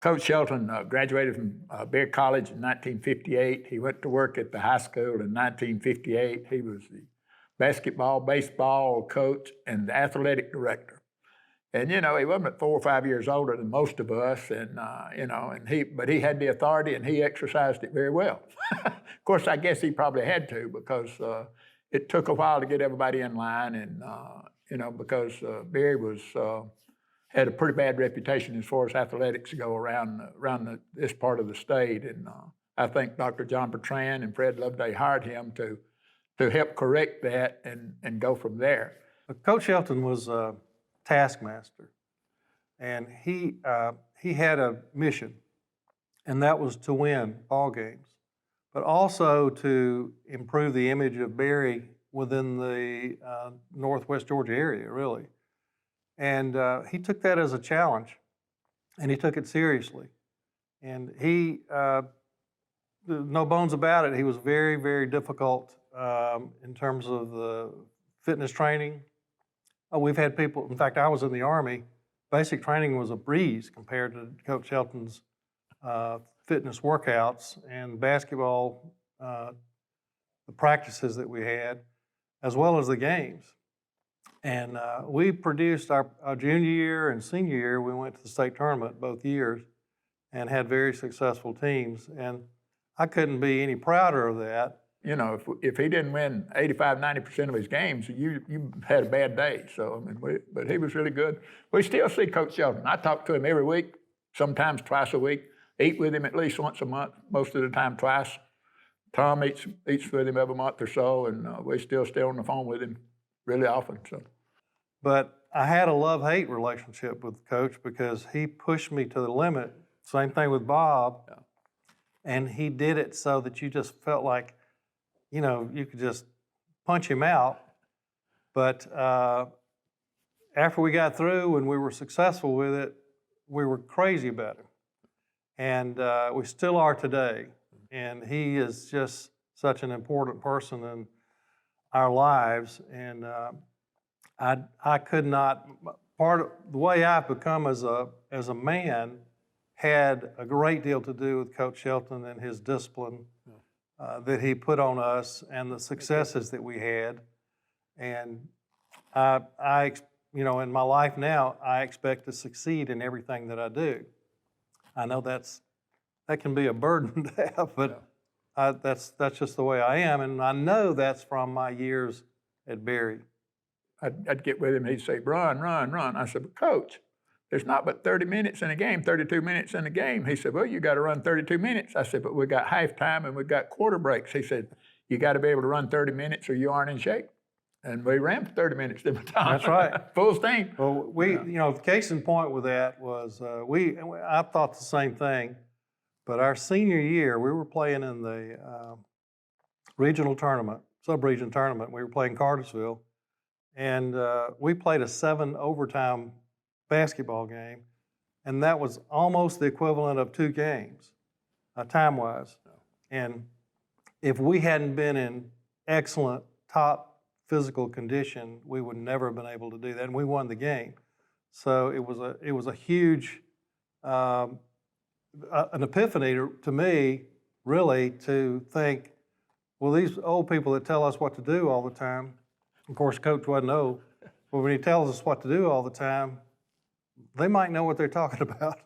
Coach Shelton graduated from Beard College in 1958. He went to work at the high school in 1958. He was the basketball, baseball coach, and the athletic director. And he wasn't but 4 or 5 years older than most of us, and but he had the authority and he exercised it very well. Of course, I guess he probably had to because it took a while to get everybody in line, and because Barry had a pretty bad reputation as far as athletics go around this part of the state, and I think Dr. John Bertrand and Fred Loveday hired him to help correct that and go from there. Coach Shelton was a taskmaster, and he had a mission, and that was to win ball games, but also to improve the image of Barry within the Northwest Georgia area, really. And he took that as a challenge, and he took it seriously. And no bones about it, he was very, very difficult in terms of the fitness training. We've had people, in fact, I was in the Army, basic training was a breeze compared to Coach Shelton's fitness workouts and basketball, the practices that we had, as well as the games. And we produced our junior year and senior year, we went to the state tournament both years and had very successful teams. And I couldn't be any prouder of that. If he didn't win 85, 90% of his games, you had a bad day. So, but he was really good. We still see Coach Shelton. I talk to him every week, sometimes twice a week, eat with him at least once a month, most of the time twice. Tom eats with him every month or so, and we still stay on the phone with him really often. So, but I had a love-hate relationship with Coach because he pushed me to the limit. Same thing with Bob, yeah. And he did it so that you just felt like, you could just punch him out. But after we got through and we were successful with it, we were crazy about him, and we still are today. And he is just such an important person in our lives, and I could not. Part of the way I've become as a man had a great deal to do with Coach Shelton and his discipline that he put on us, and the successes that we had. And I in my life now, I expect to succeed in everything that I do. I know that can be a burden to have, but that's just the way I am, and I know that's from my years at Barry. I'd get with him, he'd say, run. I said, but Coach, there's not but 30 minutes in a game, 32 minutes in a game. He said, well, you got to run 32 minutes. I said, but we got halftime and we got quarter breaks. He said, you got to be able to run 30 minutes or you aren't in shape. And we ran for 30 minutes every time. That's right. Full steam. Well, the case in point with that was I thought the same thing, but our senior year, we were playing in the regional tournament, sub-region tournament. We were playing Cartersville, and we played a 7 overtime basketball game, and that was almost the equivalent of 2 games, time-wise. And if we hadn't been in excellent top physical condition, we would never have been able to do that, and we won the game. So it was a huge an epiphany to me, really, to think, well, these old people that tell us what to do all the time, of course, Coach wasn't old, but when he tells us what to do all the time, they might know what they're talking about.